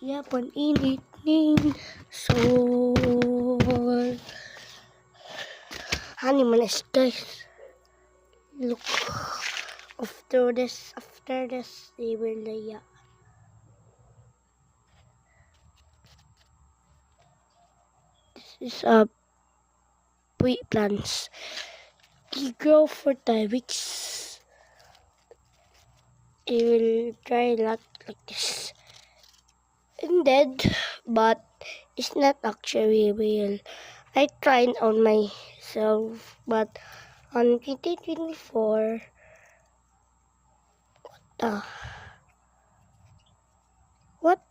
Yapon init ning sol. Honey manas guys. Look after this they will laya. This is wheat plants. They grow for 3 weeks. It will dry a lot like this. And dead, but it's not actually real. I tried on myself, but on 2024, what?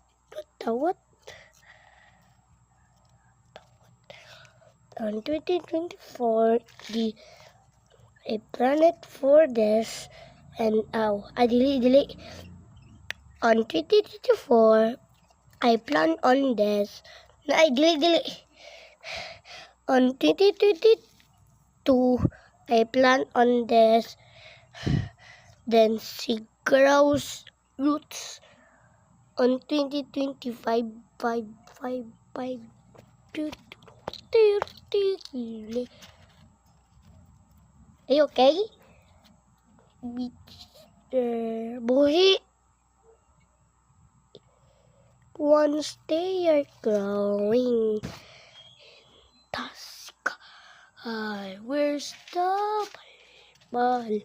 On 2024, I planned for this, and I delete. On 2024, I planned on this. No, I delete. On 2022, I planned on this. Then she grows roots. On 2025, Are you okay? Mr. Buhi. Once they are growing, task. Where's the ball?